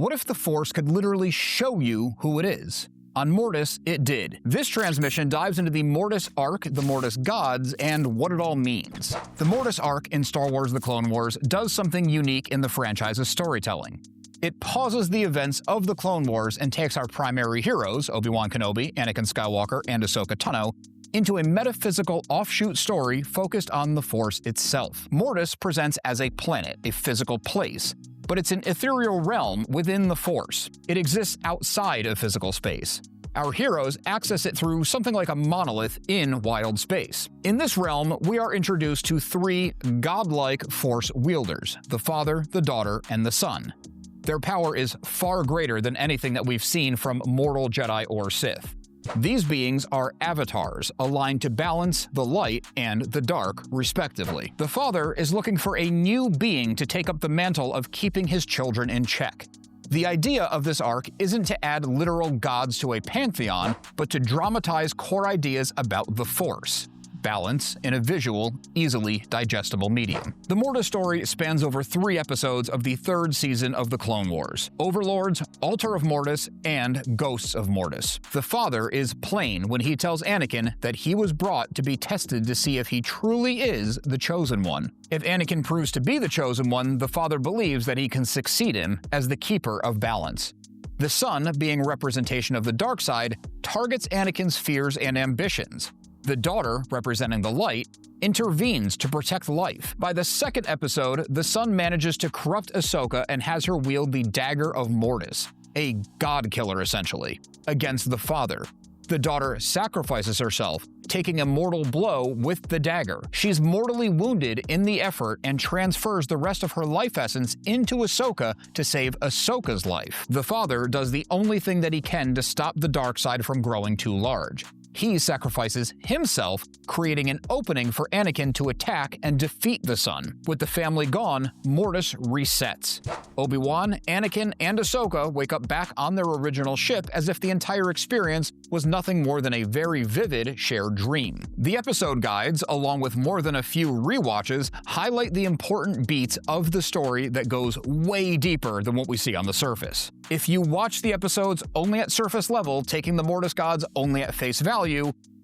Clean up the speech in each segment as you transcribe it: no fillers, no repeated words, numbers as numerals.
What if the Force could literally show you who it is? On Mortis, it did. This transmission dives into the Mortis Arc, the Mortis Gods, and what it all means. The Mortis Arc in Star Wars The Clone Wars does something unique in the franchise's storytelling. It pauses the events of the Clone Wars and takes our primary heroes, Obi-Wan Kenobi, Anakin Skywalker, and Ahsoka Tano, into a metaphysical offshoot story focused on the Force itself. Mortis presents as a planet, a physical place, but it's an ethereal realm within the Force. It exists outside of physical space. Our heroes access it through something like a monolith in wild space. In this realm, we are introduced to three godlike Force wielders: the Father, the Daughter, and the Son. Their power is far greater than anything that we've seen from mortal Jedi or Sith. These beings are avatars, aligned to balance the light and the dark, respectively. The Father is looking for a new being to take up the mantle of keeping his children in check. The idea of this arc isn't to add literal gods to a pantheon, but to dramatize core ideas about the Force. Balance in a visual, easily digestible medium. The Mortis story spans over 3 episodes of the 3rd season of the Clone Wars: Overlords, Altar of Mortis, and Ghosts of Mortis. The Father is plain when he tells Anakin that he was brought to be tested to see if he truly is the Chosen One. If Anakin proves to be the Chosen One, the Father believes that he can succeed him as the Keeper of Balance. The Son, being a representation of the dark side, targets Anakin's fears and ambitions. The Daughter, representing the light, intervenes to protect life. By the 2nd episode, the Son manages to corrupt Ahsoka and has her wield the Dagger of Mortis, a god killer essentially, against the Father. The Daughter sacrifices herself, taking a mortal blow with the dagger. She's mortally wounded in the effort and transfers the rest of her life essence into Ahsoka to save Ahsoka's life. The Father does the only thing that he can to stop the dark side from growing too large. He sacrifices himself, creating an opening for Anakin to attack and defeat the Son. With the family gone, Mortis resets. Obi-Wan, Anakin, and Ahsoka wake up back on their original ship as if the entire experience was nothing more than a very vivid shared dream. The episode guides, along with more than a few rewatches, highlight the important beats of the story that goes way deeper than what we see on the surface. If you watch the episodes only at surface level, taking the Mortis gods only at face value,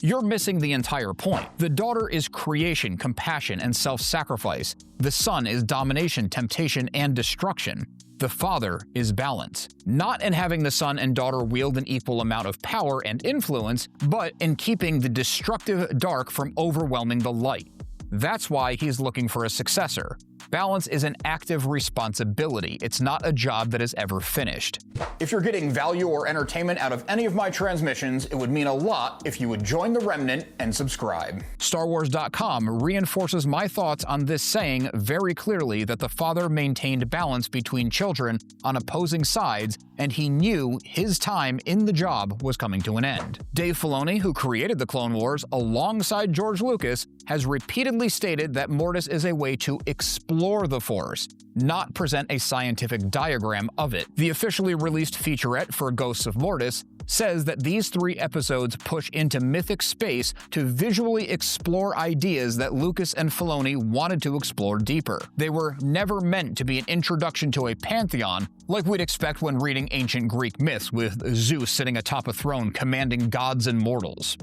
you're missing the entire point. The Daughter is creation, compassion, and self-sacrifice. The Son is domination, temptation, and destruction. The Father is balance. Not in having the Son and Daughter wield an equal amount of power and influence, but in keeping the destructive dark from overwhelming the light. That's why he's looking for a successor. Balance is an active responsibility. It's not a job that is ever finished. If you're getting value or entertainment out of any of my transmissions, it would mean a lot if you would join the Remnant and subscribe. StarWars.com reinforces my thoughts on this saying very clearly that the Father maintained balance between children on opposing sides, and he knew his time in the job was coming to an end. Dave Filoni, who created the Clone Wars alongside George Lucas, has repeatedly stated that Mortis is a way to explore the Force, not present a scientific diagram of it. The officially released featurette for Ghosts of Mortis says that these 3 episodes push into mythic space to visually explore ideas that Lucas and Filoni wanted to explore deeper. They were never meant to be an introduction to a pantheon like we'd expect when reading ancient Greek myths with Zeus sitting atop a throne commanding gods and mortals.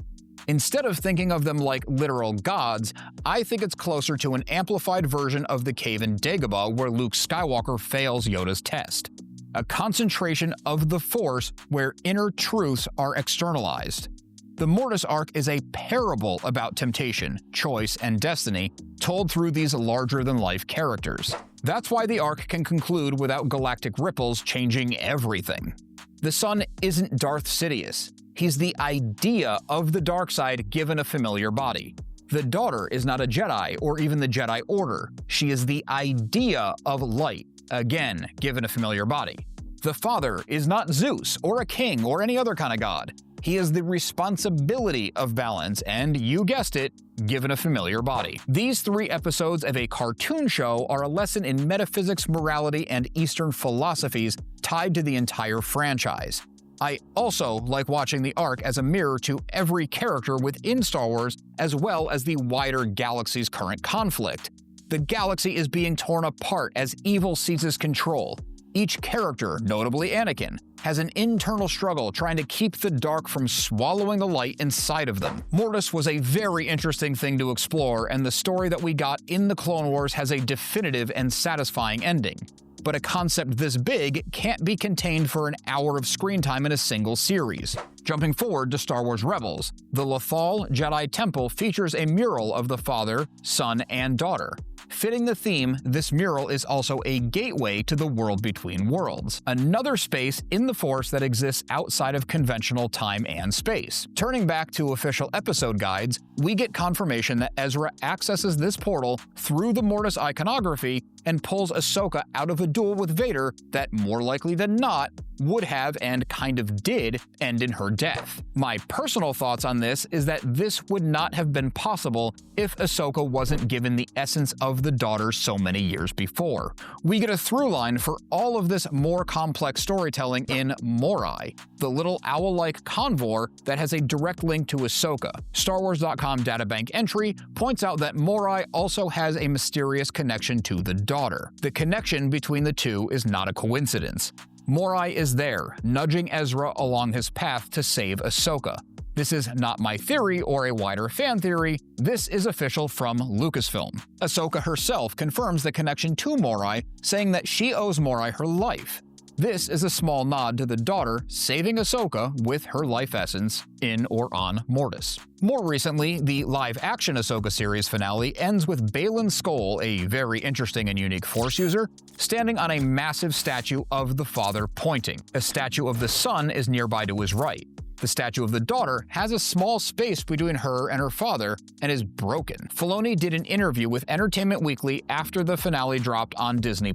Instead of thinking of them like literal gods, I think it's closer to an amplified version of the cave in Dagobah where Luke Skywalker fails Yoda's test. A concentration of the Force where inner truths are externalized. The Mortis Arc is a parable about temptation, choice, and destiny, told through these larger-than-life characters. That's why the arc can conclude without galactic ripples changing everything. The Son isn't Darth Sidious. He's the idea of the dark side given a familiar body. The Daughter is not a Jedi or even the Jedi Order. She is the idea of light, again, given a familiar body. The Father is not Zeus or a king or any other kind of god. He is the responsibility of balance and, you guessed it, given a familiar body. These 3 episodes of a cartoon show are a lesson in metaphysics, morality, and Eastern philosophies tied to the entire franchise. I also like watching the arc as a mirror to every character within Star Wars, as well as the wider galaxy's current conflict. The galaxy is being torn apart as evil seizes control. Each character, notably Anakin, has an internal struggle trying to keep the dark from swallowing the light inside of them. Mortis was a very interesting thing to explore, and the story that we got in the Clone Wars has a definitive and satisfying ending. But a concept this big can't be contained for an hour of screen time in a single series. Jumping forward to Star Wars Rebels, the Lothal Jedi Temple features a mural of the father, son, and daughter. Fitting the theme, this mural is also a gateway to the world between worlds, another space in the Force that exists outside of conventional time and space. Turning back to official episode guides, we get confirmation that Ezra accesses this portal through the Mortis iconography and pulls Ahsoka out of a duel with Vader that, more likely than not, would have and kind of did end in her death. My personal thoughts on this is that this would not have been possible if Ahsoka wasn't given the essence of the daughter so many years before. We get a through line for all of this more complex storytelling in Morai, the little owl-like convor that has a direct link to Ahsoka. StarWars.com Databank entry points out that Morai also has a mysterious connection to the daughter. The connection between the two is not a coincidence. Morai is there, nudging Ezra along his path to save Ahsoka. This is not my theory or a wider fan theory, this is official from Lucasfilm. Ahsoka herself confirms the connection to Morai, saying that she owes Morai her life. This is a small nod to the daughter saving Ahsoka with her life essence in or on Mortis. More recently, the live-action Ahsoka series finale ends with Baylan Skoll, a very interesting and unique Force user, standing on a massive statue of the father pointing. A statue of the son is nearby to his right. The statue of the daughter has a small space between her and her father and is broken. Filoni did an interview with Entertainment Weekly after the finale dropped on Disney+,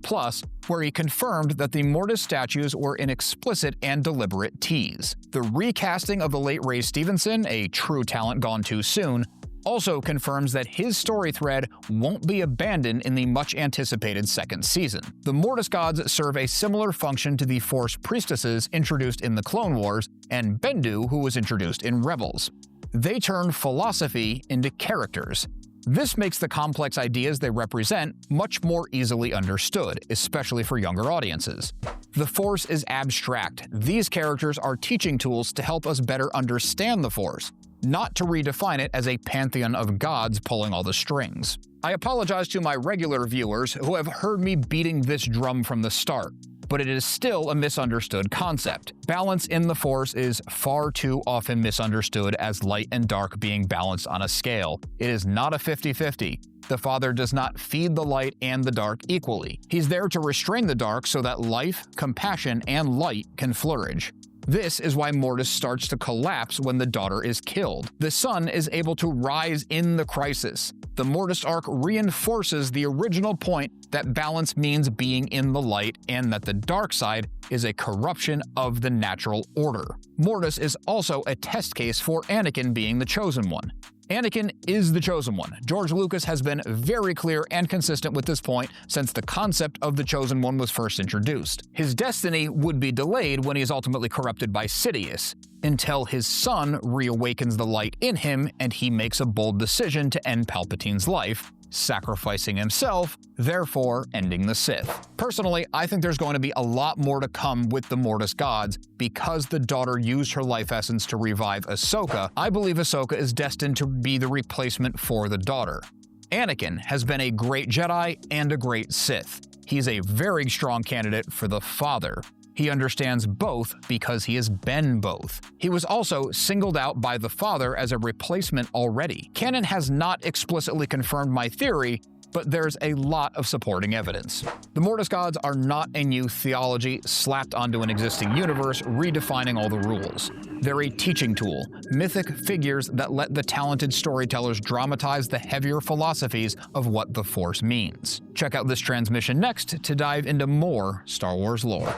where he confirmed that the Mortis statues were an explicit and deliberate tease. The recasting of the late Ray Stevenson, a true talent gone too soon, also confirms that his story thread won't be abandoned in the much-anticipated second season. The Mortis gods serve a similar function to the Force priestesses introduced in the Clone Wars and Bendu, who was introduced in Rebels. They turn philosophy into characters. This makes the complex ideas they represent much more easily understood, especially for younger audiences. The Force is abstract. These characters are teaching tools to help us better understand the Force, not to redefine it as a pantheon of gods pulling all the strings. I apologize to my regular viewers who have heard me beating this drum from the start, but it is still a misunderstood concept. Balance in the Force is far too often misunderstood as light and dark being balanced on a scale. It is not a 50-50. The Father does not feed the light and the dark equally. He's there to restrain the dark so that life, compassion, and light can flourish. This is why Mortis starts to collapse when the daughter is killed. The son is able to rise in the crisis. The Mortis Arc reinforces the original point that balance means being in the light and that the dark side is a corruption of the natural order. Mortis is also a test case for Anakin being the chosen one. Anakin is the chosen one. George Lucas has been very clear and consistent with this point since the concept of the chosen one was first introduced. His destiny would be delayed when he is ultimately corrupted by Sidious, until his son reawakens the light in him and he makes a bold decision to end Palpatine's life, sacrificing himself, therefore ending the Sith. Personally, I think there's going to be a lot more to come with the Mortis gods because the daughter used her life essence to revive Ahsoka. I believe Ahsoka is destined to be the replacement for the daughter. Anakin has been a great Jedi and a great Sith. He's a very strong candidate for the Father. He understands both because he has been both. He was also singled out by the Father as a replacement already. Canon has not explicitly confirmed my theory, but there's a lot of supporting evidence. The Mortis gods are not a new theology slapped onto an existing universe, redefining all the rules. They're a teaching tool, mythic figures that let the talented storytellers dramatize the heavier philosophies of what the Force means. Check out this transmission next to dive into more Star Wars lore.